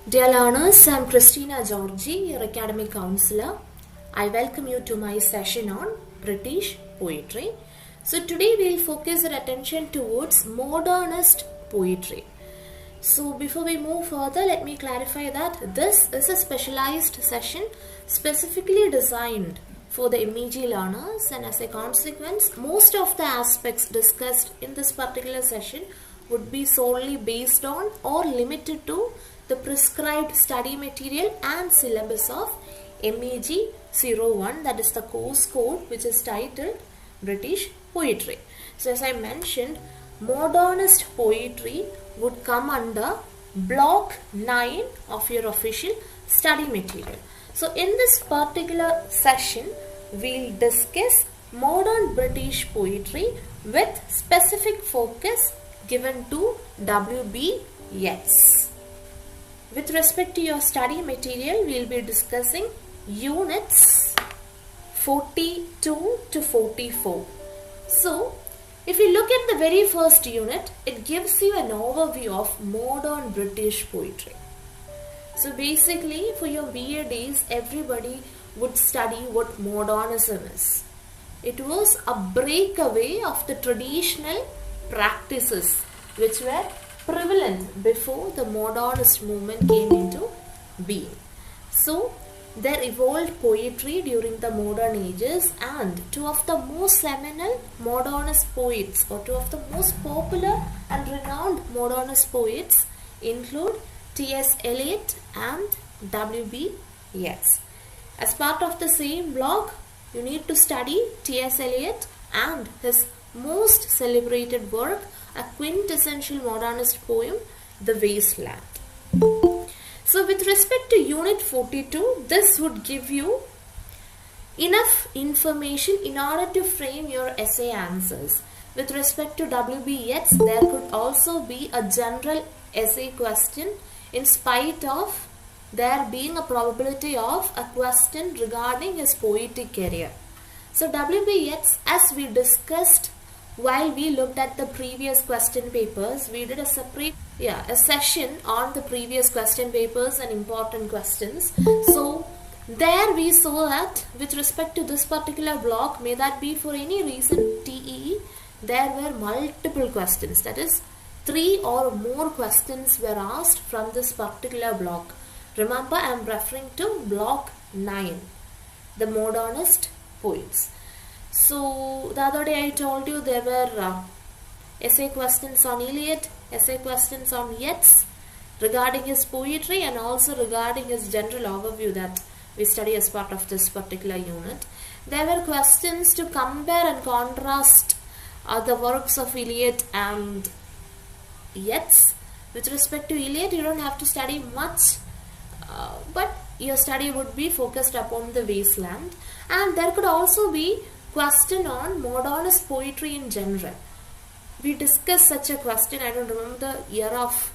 Dear learners, I am Christina Georgy, your academic counselor. I welcome you to my session on British poetry. So today we will focus our attention towards modernist poetry. So before we move further, let me clarify that this is a specialized session specifically designed for the MEG learners, and as a consequence, most of the aspects discussed in this particular session would be solely based on or limited to the prescribed study material and syllabus of MEG-1, that is the course code which is titled British Poetry. So as I mentioned, modernist poetry would come under block 9 of your official study material. So in this particular session, we'll discuss modern British poetry with specific focus given to W.B.Yeats. With respect to your study material, we'll be discussing units 42 to 44. So, if you look at the very first unit, it gives you an overview of modern British poetry. So basically, for your BA days, everybody would study what modernism is. It was a breakaway of the traditional practices which were prevalent before the modernist movement came into being. So there evolved poetry during the modern ages, and two of the most seminal modernist poets, or two of the most popular and renowned modernist poets, include T.S. Eliot and W.B.Yeats. As part of the same block, you need to study T.S. Eliot and his most celebrated work, a quintessential modernist poem, The Wasteland. So with respect to unit 42, this would give you enough information in order to frame your essay answers. With respect to W.B.Yeats, there could also be a general essay question in spite of there being a probability of a question regarding his poetic career. So W.B.Yeats, as we discussed while we looked at the previous question papers, we did a separate a session on the previous question papers and important questions. So there we saw that with respect to this particular block, may that be for any reason TEE, there were multiple questions, that is 3 or more questions were asked from this particular block. Remember, I am referring to block 9, the modernist poets. So the other day I told you there were essay questions on Eliot, essay questions on Yeats regarding his poetry, and also regarding his general overview that we study as part of this particular unit. There were questions to compare and contrast the works of Eliot and Yeats. With respect to Eliot, you don't have to study much, but your study would be focused upon The Wasteland. And there could also be question on modernist poetry in general. We discussed such a question, I don't remember the year of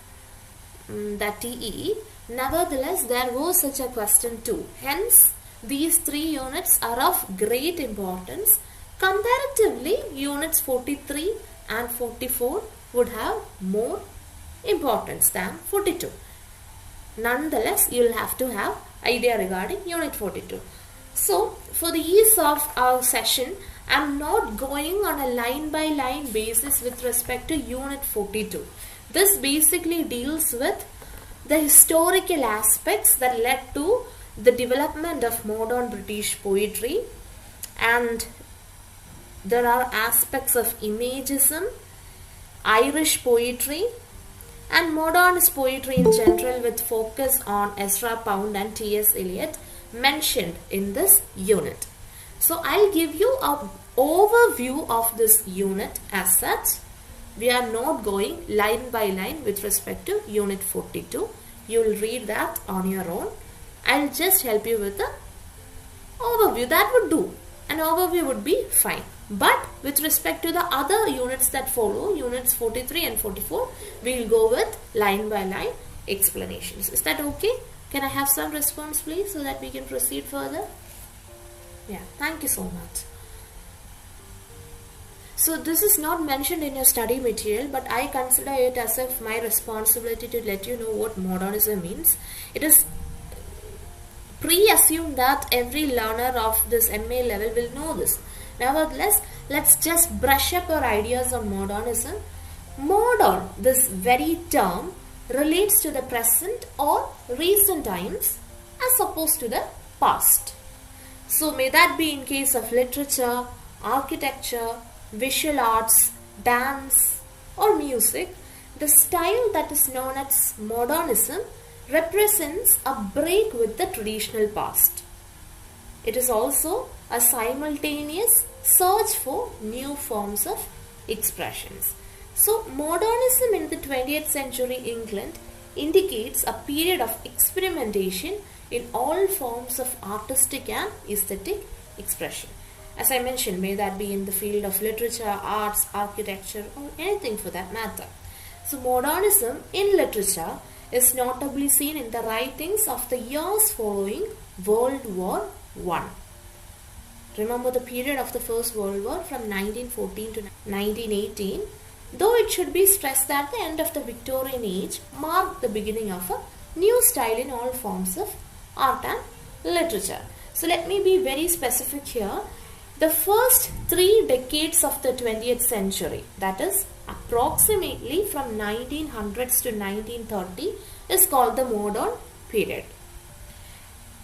that TEE. Nevertheless, there was such a question too. Hence, these 3 units are of great importance. Comparatively, units 43 and 44 would have more importance than 42. Nonetheless, you will have to have idea regarding unit 42. So, for the ease of our session, I am not going on a line-by-line basis with respect to unit 42. This basically deals with the historical aspects that led to the development of modern British poetry, and there are aspects of imagism, Irish poetry, and modernist poetry in general, with focus on Ezra Pound and T.S. Eliot mentioned in this unit. So I'll give you an overview of this unit as such. We are not going line by line with respect to unit 42. You will read that on your own. I'll just help you with the overview. That would do. An overview would be fine. But with respect to the other units that follow, units 43 and 44, we will go with line by line explanations. Is that okay? Can I have some response please, so that we can proceed further? Yeah, thank you so much. So this is not mentioned in your study material, but I consider it as if my responsibility to let you know what modernism means. It is pre-assumed that every learner of this MA level will know this. Nevertheless, let's just brush up our ideas on modernism. Modern, this very term, relates to the present or recent times as opposed to the past. So may that be in case of literature, architecture, visual arts, dance or music. The style that is known as modernism represents a break with the traditional past. It is also a simultaneous search for new forms of expressions. So modernism in the 20th century England indicates a period of experimentation in all forms of artistic and aesthetic expression. As I mentioned, may that be in the field of literature, arts, architecture or anything for that matter. So modernism in literature is notably seen in the writings of the years following World War I. Remember the period of the First World War from 1914 to 1918. Though it should be stressed that the end of the Victorian age marked the beginning of a new style in all forms of art and literature. So let me be very specific here. The first 3 decades of the 20th century, that is approximately from 1900s to 1930, is called the modern period.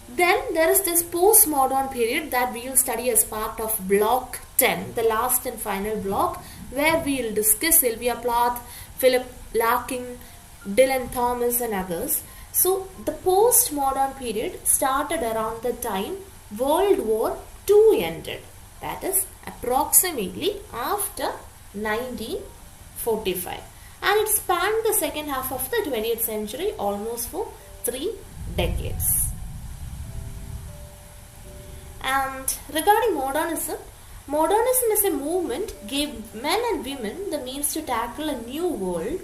Then there is this postmodern period that we will study as part of block 10, the last and final block, where we will discuss Sylvia Plath, Philip Larkin, Dylan Thomas and others. So the postmodern period started around the time World War II ended. That is approximately after 1945. And it spanned the second half of the 20th century almost for 3 decades. And regarding modernism, modernism as a movement gave men and women the means to tackle a new world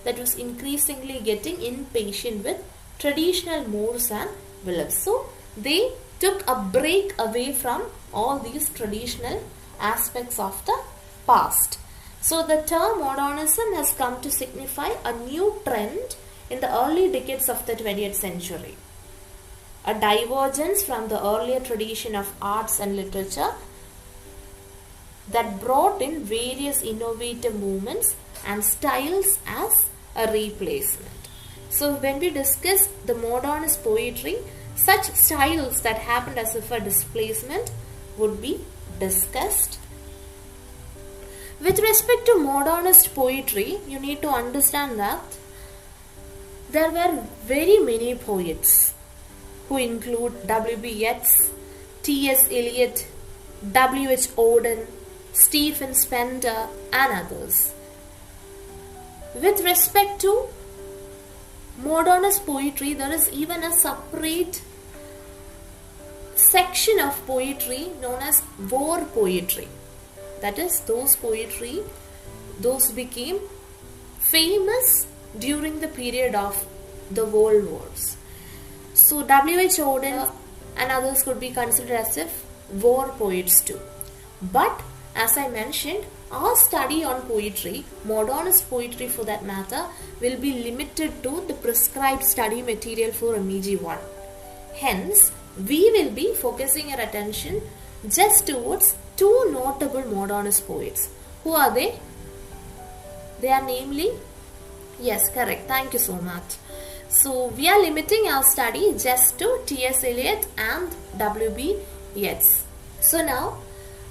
that was increasingly getting impatient with traditional mores and beliefs. So they took a break away from all these traditional aspects of the past. So the term modernism has come to signify a new trend in the early decades of the 20th century. A divergence from the earlier tradition of arts and literature that brought in various innovative movements and styles as a replacement. So when we discuss the modernist poetry, such styles that happened as if a displacement would be discussed. With respect to modernist poetry, you need to understand that there were very many poets who include W.B.Yeats, T.S. Eliot, W.H. Auden, Stephen Spender and others. With respect to modernist poetry, there is even a separate section of poetry known as war poetry. That is, those became famous during the period of the world wars. So W.H. Auden and others could be considered as if war poets too. But as I mentioned, our study on poetry, modernist poetry for that matter, will be limited to the prescribed study material for MEG-1. Hence, we will be focusing our attention just towards 2 notable modernist poets. Who are they? They are namely, yes, correct, thank you so much. So we are limiting our study just to T.S. Eliot and W.B.Yeats. So now,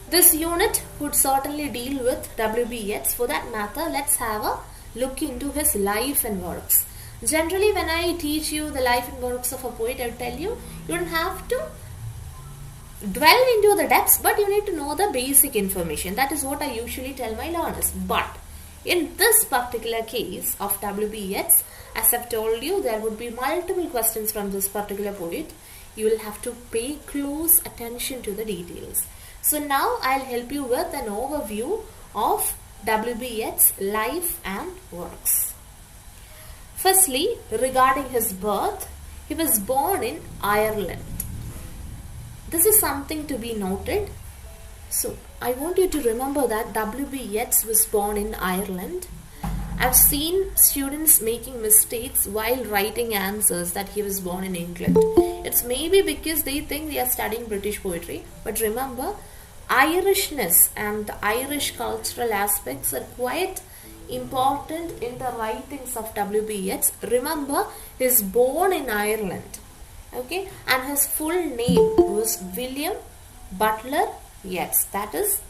this unit would certainly deal with W.B.Yeats. For that matter, let's have a look into his life and works. Generally, when I teach you the life and works of a poet, I will tell you, you don't have to dwell into the depths, but you need to know the basic information. That is what I usually tell my learners. But in this particular case of W.B.Yeats, as I've told you, there would be multiple questions from this particular poet. You will have to pay close attention to the details. So now I'll help you with an overview of W.B.Yeats' life and works. Firstly, regarding his birth, he was born in Ireland. This is something to be noted. So, I want you to remember that W.B. Yeats was born in Ireland. I've seen students making mistakes while writing answers that he was born in England. It's maybe because they think they are studying British poetry, but remember, Irishness and the Irish cultural aspects are quite important in the writings of W.B. Yeats. Remember, he is born in Ireland, okay, and his full name was William Butler Yeats, that is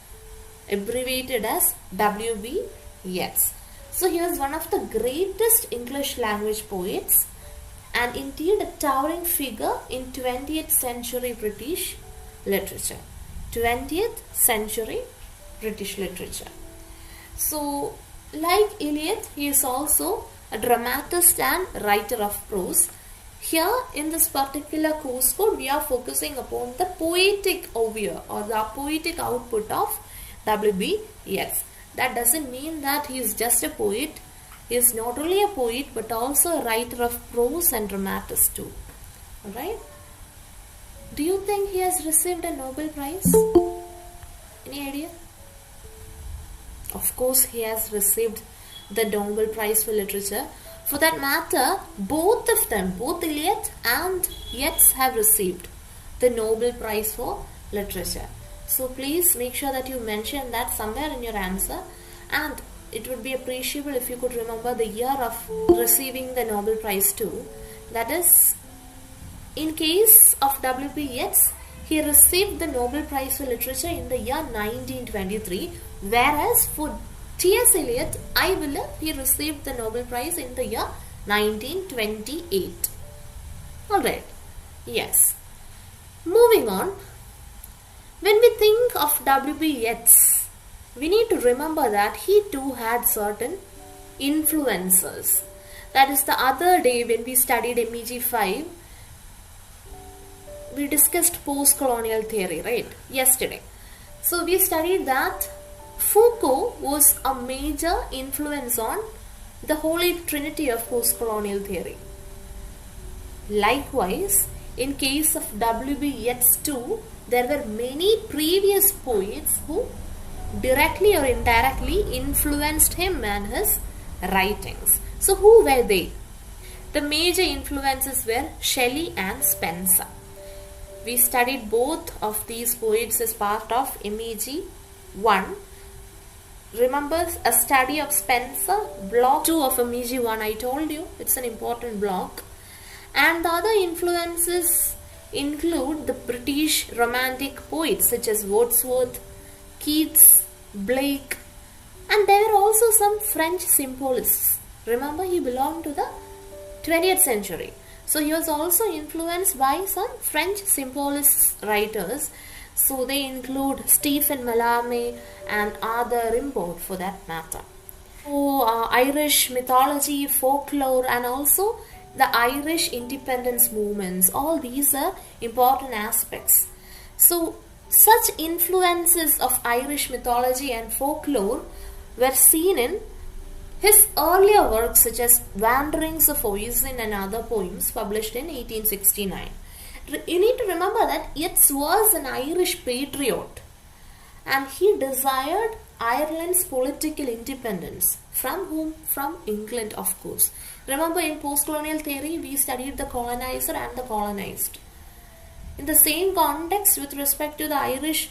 abbreviated as W.B. Yeats. So he was one of the greatest English language poets and indeed a towering figure in 20th century British literature. 20th century British literature. So, like Eliot, he is also a dramatist and writer of prose. Here in this particular course code, we are focusing upon the poetic overview or the poetic output of W.B. Yeats. That doesn't mean that he is just a poet. He is not only a poet but also a writer of prose and dramatist too. Alright? Do you think he has received a Nobel Prize? Any idea? Of course, he has received the Nobel Prize for Literature. For that matter, both of them, both Eliot and Yeats, have received the Nobel Prize for Literature. So please make sure that you mention that somewhere in your answer, and it would be appreciable if you could remember the year of receiving the Nobel Prize too. That is, in case of W.B. Yeats, he received the Nobel Prize for Literature in the year 1923, whereas for T.S. Eliot, I believe he received the Nobel Prize in the year 1928. Alright, yes. Moving on, when we think of W.B. Yeats, we need to remember that he too had certain influences. That is, the other day when we studied MEG-5, we discussed post-colonial theory, right? Yesterday. So we studied that Foucault was a major influence on the Holy Trinity of post-colonial theory. Likewise, in case of W.B. Yeats too, there were many previous poets who directly or indirectly influenced him and his writings. So who were they? The major influences were Shelley and Spenser. We studied both of these poets as part of MEG-1. Remember a study of Spenser, block 2 of MEG-1, I told you, it's an important block. And the other influences include the British romantic poets such as Wordsworth, Keats, Blake, and there were also some French symbolists. Remember, he belonged to the 20th century. So he was also influenced by some French symbolist writers. So they include Stephen Mallarmé and Arthur Rimbaud for that matter. So Irish mythology, folklore, and also the Irish independence movements, all these are important aspects. So such influences of Irish mythology and folklore were seen in his earlier works such as Wanderings of Oisin and other poems published in 1869. You need to remember that Yeats was an Irish patriot and he desired Ireland's political independence. From whom? From England, of course. Remember, in post-colonial theory, we studied the colonizer and the colonized. In the same context, with respect to the Irish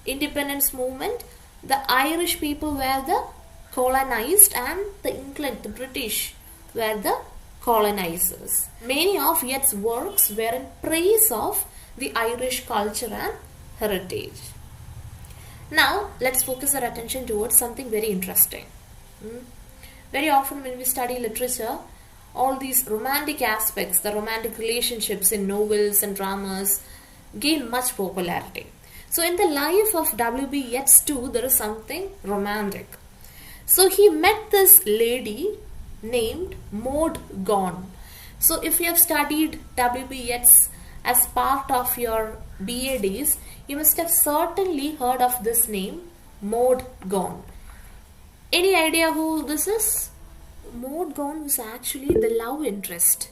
independence movement, the Irish people were the colonized and the England, the British, were the colonizers. Many of Yeats' works were in praise of the Irish culture and heritage. Now, let's focus our attention towards something very interesting. Very often when we study literature, all these romantic aspects, the romantic relationships in novels and dramas gain much popularity. So in the life of W.B. Yeats too, there is something romantic. So he met this lady named MEG-1. So if you have studied W.B. Yeats as part of your BA days, you must have certainly heard of this name, MEG-1. Any idea who this is? MEG-1 was actually the love interest.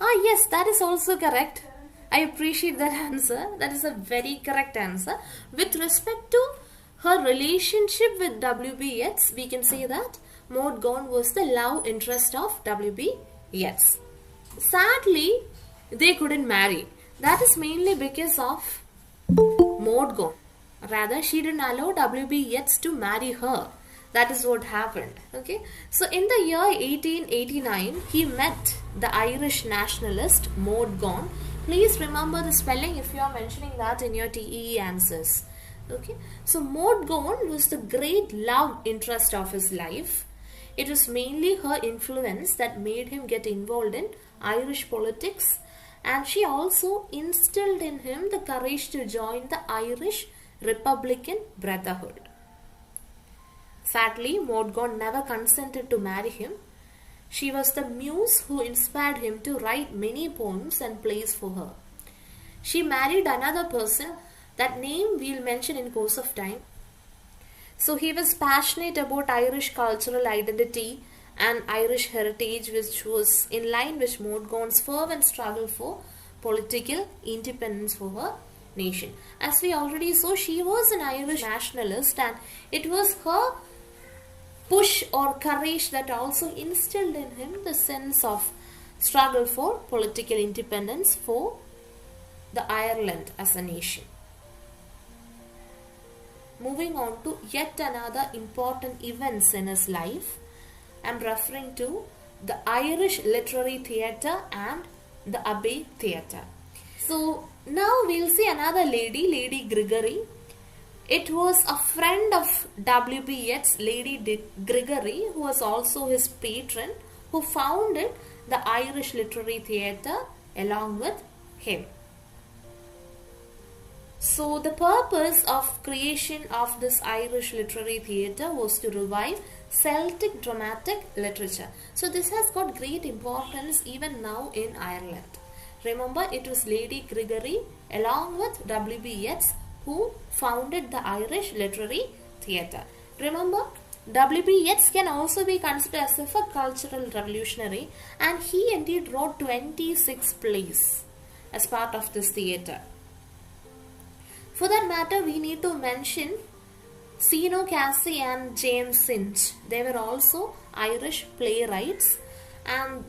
Yes, that is also correct. I appreciate that answer. That is a very correct answer. With respect to her relationship with W.B. Yeats, we can say that Maud was the love interest of W.B. Yeats. Sadly, they couldn't marry. That is mainly because of Maud. Rather, she didn't allow W.B. Yeats to marry her. That is what happened. Okay. So in the year 1889, he met the Irish nationalist Maud. Please remember the spelling if you are mentioning that in your TEE answers. Okay. So Maud was the great love interest of his life. It was mainly her influence that made him get involved in Irish politics, and she also instilled in him the courage to join the Irish Republican Brotherhood. Sadly, Maud never consented to marry him. She was the muse who inspired him to write many poems and plays for her. She married another person, that name we'll mention in course of time. So he was passionate about Irish cultural identity and Irish heritage, which was in line with Maud fervent struggle for political independence for her nation. As we already saw, she was an Irish nationalist, and it was her push or courage that also instilled in him the sense of struggle for political independence for the Ireland as a nation. Moving on to yet another important events in his life, I am referring to the Irish Literary Theatre and the Abbey Theatre. So now we'll see another lady, Lady Gregory. It was a friend of W.B. Yeats, Lady Gregory, who was also his patron, who founded the Irish Literary Theatre along with him. So the purpose of creation of this Irish Literary Theatre was to revive Celtic dramatic literature. So this has got great importance even now in Ireland. Remember, it was Lady Gregory along with W.B. Yeats who founded the Irish Literary Theatre. Remember, W.B. Yeats can also be considered as a cultural revolutionary, and he indeed wrote 26 plays as part of this theatre. For that matter, we need to mention Zeno Casey and James Synge. They were also Irish playwrights, and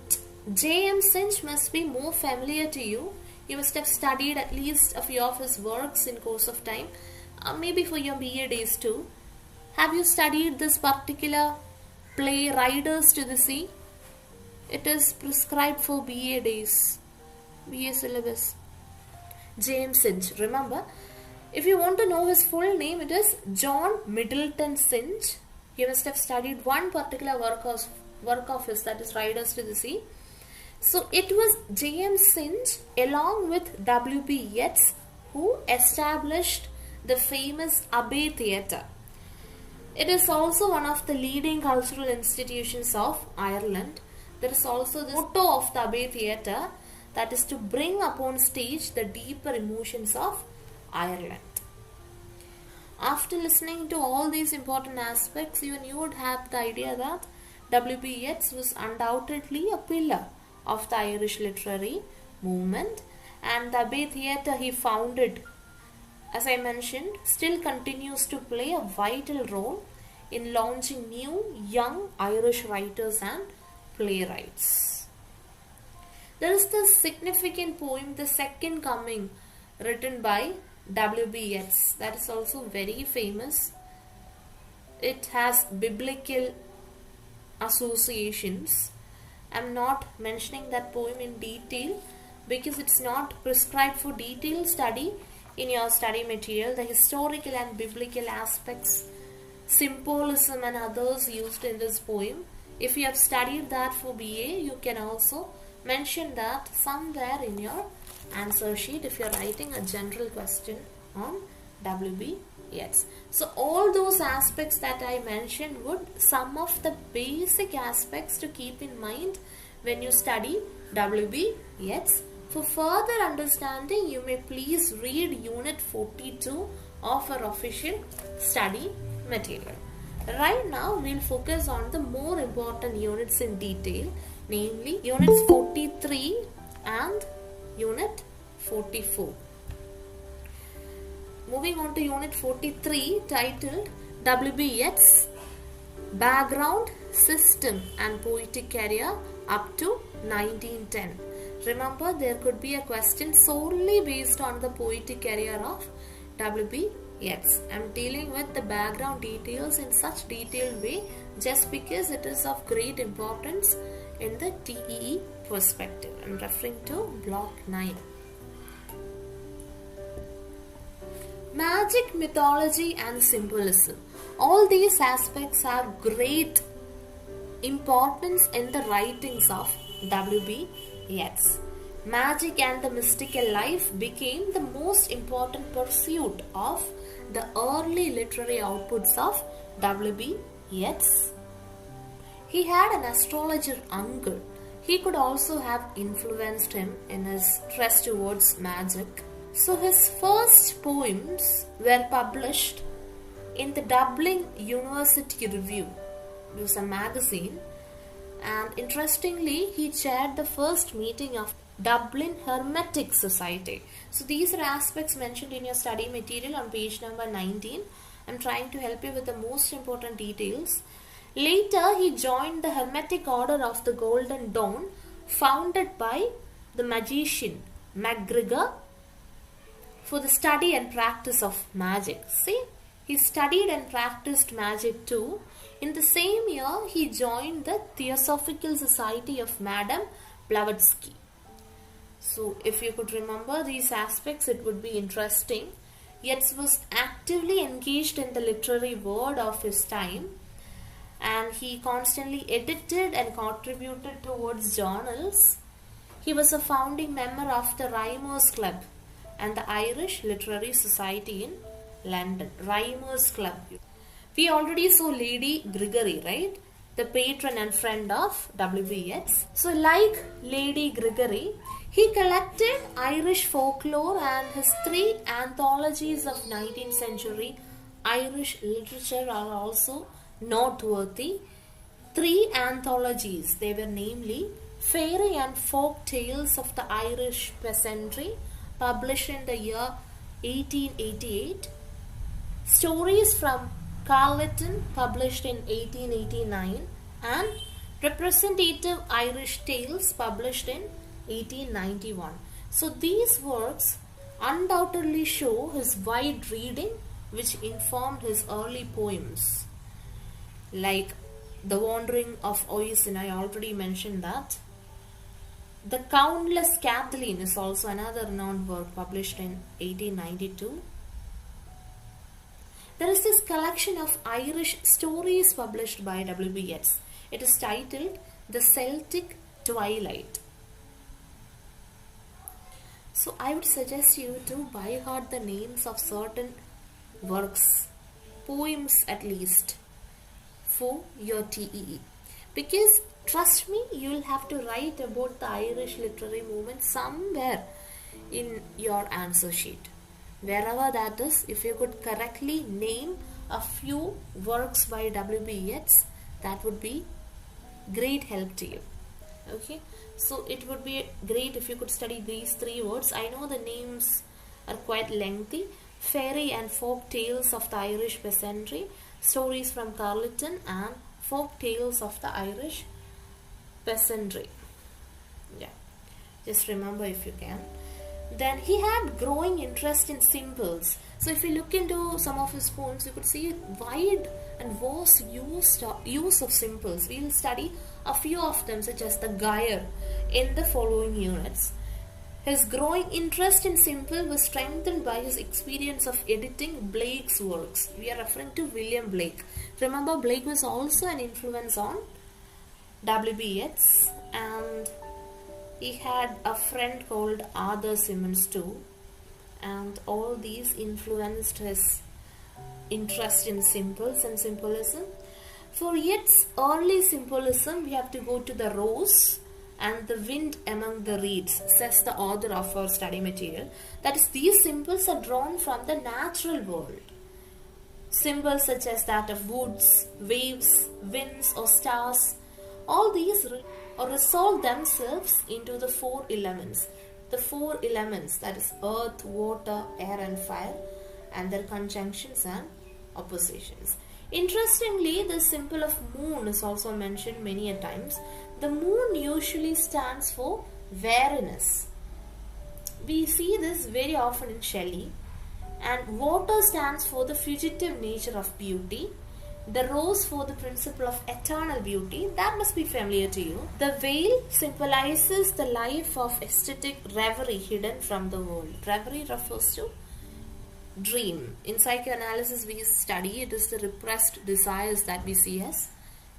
James Synge must be more familiar to you. You must have studied at least a few of his works in course of time, maybe for your BA days too. Have you studied this particular play, Riders to the Sea? It is prescribed for BA days, BA syllabus. James Synge, remember. If you want to know his full name, it is John Middleton Synge. You must have studied one particular work of his, that is Riders to the Sea. So it was James Synge along with W.B. Yeats who established the famous Abbey Theatre. It is also one of the leading cultural institutions of Ireland. There is also the motto of the Abbey Theatre, that is to bring upon stage the deeper emotions of Ireland. After listening to all these important aspects, you would have the idea that W.B. Yeats was undoubtedly a pillar of the Irish literary movement, and the Abbey Theatre he founded, as I mentioned, still continues to play a vital role in launching new young Irish writers and playwrights. There is the significant poem The Second Coming, written by W.B. Yeats, that is also very famous. It has biblical associations. I am not mentioning that poem in detail because it's not prescribed for detailed study in your study material. The historical and biblical aspects, symbolism and others used in this poem, if you have studied that for BA, you can also mention that somewhere in your answer sheet if you are writing a general question on W.B. Yeats. So all those aspects that I mentioned would some of the basic aspects to keep in mind when you study W.B. Yeats. For further understanding, you may please read Unit 42 of our official study material. Right now, we'll focus on the more important units in detail, namely Units 43 and Unit 44. moving on to unit 43 titled W.B.Yeats Background, System and Poetic Career up to 1910. Remember, there could be a question solely based on the poetic career of W.B.Yeats. I am dealing with the background details in such detailed way just because it is of great importance in the TEE perspective. I am referring to block 9. Magic, mythology and symbolism. All these aspects have great importance in the writings of W.B.Yeats. Magic and the mystical life became the most important pursuit of the early literary outputs of W.B.Yeats. He had an astrologer uncle. He could also have influenced him in his trust towards magic. So his first poems were published in the Dublin University Review. It was a magazine, and interestingly he chaired the first meeting of Dublin Hermetic Society. So these are aspects mentioned in your study material on page number 19. I'm trying to help you with the most important details. Later he joined the Hermetic Order of the Golden Dawn, founded by the magician MacGregor, for the study and practice of magic. See, he studied and practiced magic too. In the same year, he joined the Theosophical Society of Madame Blavatsky. So, if you could remember these aspects, it would be interesting. Yeats was actively engaged in the literary world of his time, and he constantly edited and contributed towards journals. He was a founding member of the Rhymers Club and the Irish Literary Society in London. Rhymers Club. We already saw Lady Gregory, right? The patron and friend of W.B.Yeats. So like Lady Gregory, he collected Irish folklore, and his 3 anthologies of 19th century Irish literature are also noteworthy. 3 anthologies, they were namely Fairy and Folk Tales of the Irish Peasantry, published in the year 1888, Stories from Carleton, published in 1889, and Representative Irish Tales, published in 1891. So these works undoubtedly show his wide reading, which informed his early poems, like The Wandering of Oisin. I already mentioned that. The Countless Kathleen is also another renowned work, published in 1892. There is this collection of Irish stories published by W.B.Yeats. It is titled The Celtic Twilight. So I would suggest you to by heart the names of certain works, poems at least, for your TEE. Because trust me, you will have to write about the Irish literary movement somewhere in your answer sheet. Wherever that is, if you could correctly name a few works by W.B.Yeats, that would be great help to you. Okay, so it would be great if you could study these 3 words. I know the names are quite lengthy. Fairy and Folk Tales of the Irish Peasantry, Stories from Carleton, and Folk Tales of the Irish Peasantry. Yeah, just remember if you can. Then he had growing interest in symbols. So if you look into some of his poems, you could see wide and vast use of symbols. We will study a few of them, such as the gyre, in the following units. His growing interest in symbol was strengthened by his experience of editing Blake's works. We are referring to William Blake. Remember, Blake was also an influence on W.B.Yeats, and he had a friend called Arthur Symonds too, and all these influenced his interest in symbols and symbolism. For Yeats' early symbolism, we have to go to the rose and the wind among the reeds, says the author of our study material. That is, these symbols are drawn from the natural world. Symbols such as that of woods, waves, winds or stars, all these resolve themselves into the 4 elements. The 4 elements, that is earth, water, air and fire. and their conjunctions and oppositions. Interestingly, the symbol of moon is also mentioned many a times. The moon usually stands for weariness. We see this very often in Shelley. And water stands for the fugitive nature of beauty. The rose for the principle of eternal beauty. That must be familiar to you. The veil symbolizes the life of aesthetic reverie hidden from the world. Reverie refers to dream. In psychoanalysis we study it is the repressed desires that we see as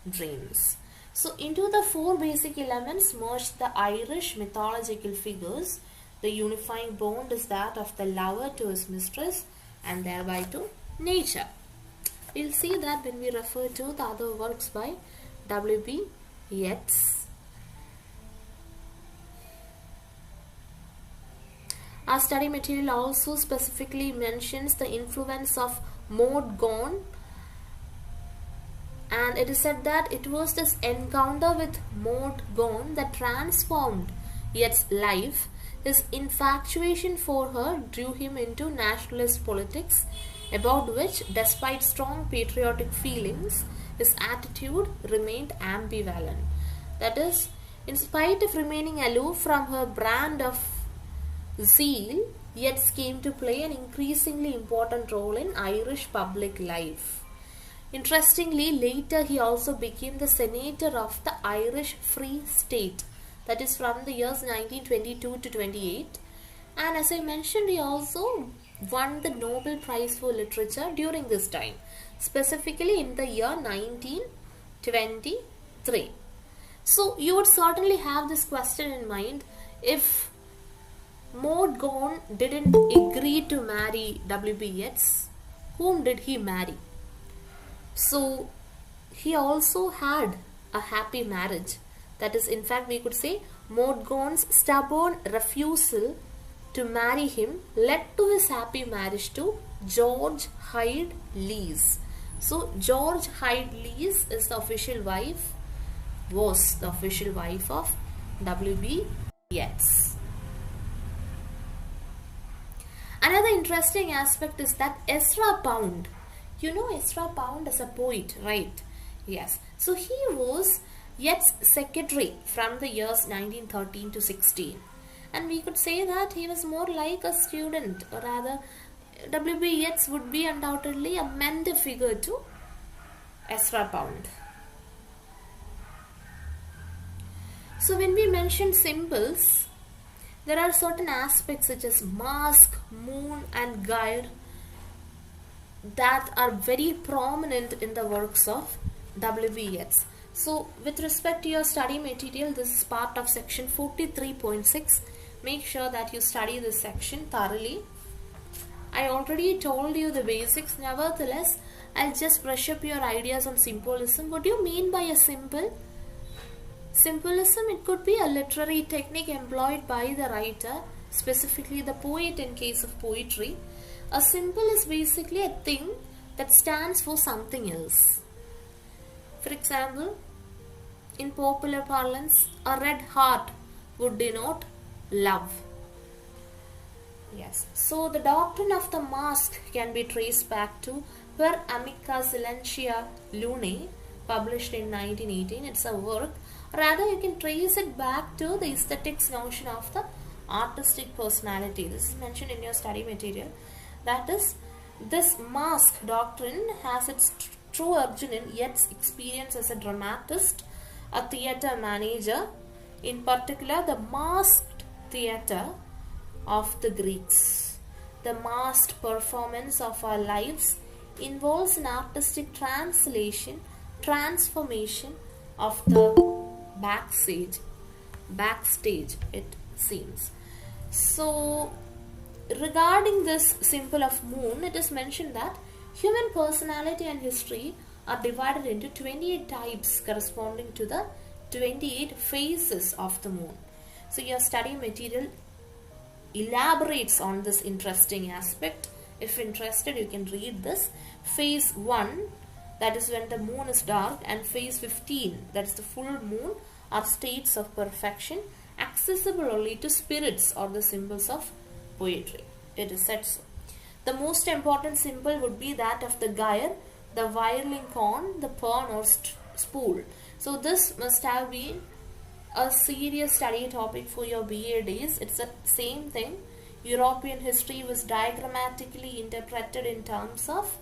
dreams. So into the four basic elements merged the Irish mythological figures. The unifying bond is that of the lover to his mistress and thereby to nature. We'll see that when we refer to the other works by W.B.Yeats. Our study material also specifically mentions the influence of MEG-1, and it is said that it was this encounter with MEG-1 that transformed Yeats' life. His infatuation for her drew him into nationalist politics, about which, despite strong patriotic feelings, his attitude remained ambivalent. That is, in spite of remaining aloof from her brand of zeal, Yeats came to play an increasingly important role in Irish public life. Interestingly, later he also became the senator of the Irish Free State, that is from the years 1922 to 28, and as I mentioned, he also won the Nobel Prize for Literature during this time, specifically in the year 1923. So you would certainly have this question in mind: if MEG-1 didn't agree to marry W.B. Yeats, whom did he marry? So he also had a happy marriage. That is, in fact, we could say MEG-1's stubborn refusal to marry him led to his happy marriage to George Hyde Lees. So George Hyde Lees is the official wife, was the official wife of W.B. Yeats. Another interesting aspect is that Ezra Pound, you know Ezra Pound as a poet, right? Yes. So he was Yeats' secretary from the years 1913 to 16. And we could say that he was more like a student, or rather W.B. Yeats would be undoubtedly a mentor figure to Ezra Pound. So when we mention symbols, there are certain aspects such as mask, moon and gyre that are very prominent in the works of W.B. Yeats. So with respect to your study material, this is part of section 43.6. Make sure that you study this section thoroughly. I already told you the basics. Nevertheless, I'll just brush up your ideas on symbolism. What do you mean by a symbol? Symbolism, it could be a literary technique employed by the writer, specifically the poet in case of poetry. A symbol is basically a thing that stands for something else. For example, in popular parlance, a red heart would denote love. Yes. So the doctrine of the mask can be traced back to Per Amica Silentia Lunae, published in 1918. It's a work. Rather, you can trace it back to the aesthetics notion of the artistic personality. This is mentioned in your study material. That is, this mask doctrine has its true origin in Yeats' experience as a dramatist, a theatre manager, in particular the masked theatre of the Greeks. The masked performance of our lives involves an artistic transformation of the backstage, it seems. So regarding this symbol of moon, it is mentioned that human personality and history are divided into 28 types corresponding to the 28 phases of the moon. So your study material elaborates on this interesting aspect. If interested, you can read this. Phase 1, that is when the moon is dark, and phase 15, that is the full moon, are states of perfection accessible only to spirits or the symbols of poetry. It is said so. The most important symbol would be that of the gyre, the whirling corn, the pawn or spool. So this must have been a serious study topic for your BA days. It's the same thing. European history was diagrammatically interpreted in terms of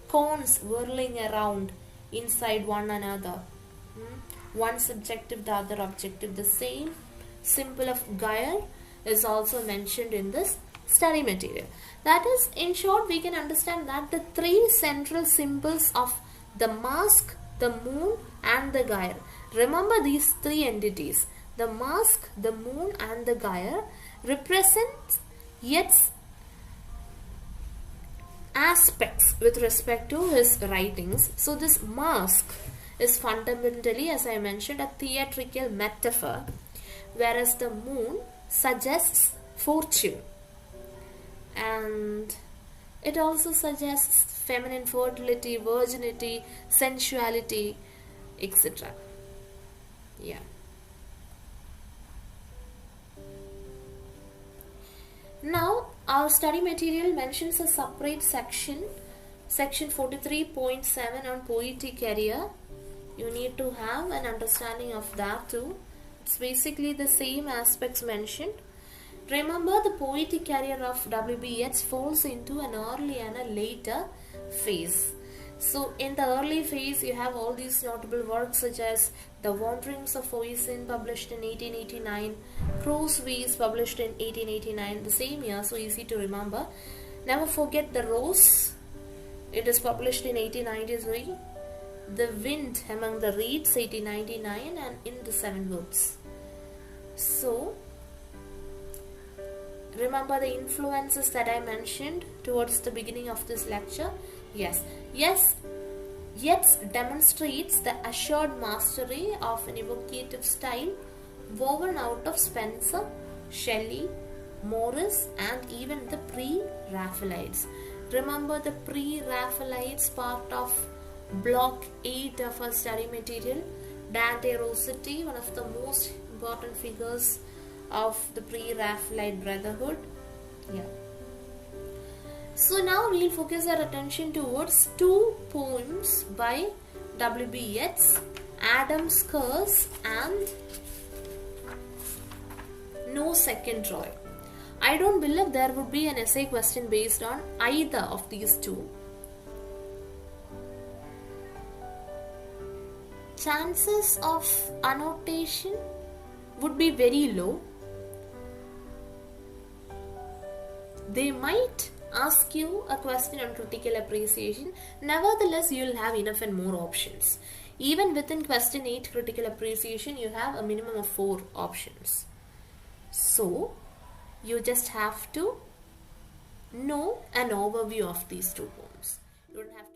corns whirling around inside one another. One subjective, the other objective. The same symbol of gyre is also mentioned in this study material. That is, in short, we can understand that the three central symbols of the mask, the moon and the gyre. Remember these three entities. The mask, the moon and the gyre represent Yeats' aspects with respect to his writings. So this mask is fundamentally, as I mentioned, a theatrical metaphor, whereas the moon suggests fortune, and it also suggests feminine fertility, virginity, sensuality, etc. Yeah. Now our study material mentions a separate section 43.7 on poetic career. You need to have an understanding of that too. It's basically the same aspects mentioned. Remember, the poetic career of W.B.Yeats falls into an early and a later phase. So in the early phase you have all these notable works such as The Wanderings of Oisin, published in 1889, Prose Ways, published in 1889, the same year, so easy to remember. Never Forget the Rose, it is published in 1893. The Wind Among the Reeds, 1899, and In the Seven Woods. So remember the influences that I mentioned towards the beginning of this lecture. Yes, Yeats demonstrates the assured mastery of an evocative style woven out of Spenser, Shelley, Morris and even the pre-Raphaelites. Remember the pre-Raphaelites, part of block 8 of our study material. Dante Rossetti, one of the most important figures of the pre-Raphaelite brotherhood. Yeah. So now we will focus our attention towards two poems by W.B. Yeats, Adam's Curse and No Second Troy. I don't believe there would be an essay question based on either of these two. Chances of annotation would be very low. They might ask you a question on critical appreciation. Nevertheless, you will have enough and more options. Even within question 8 critical appreciation, you have a minimum of 4 options. So you just have to know an overview of these two poems. You don't have to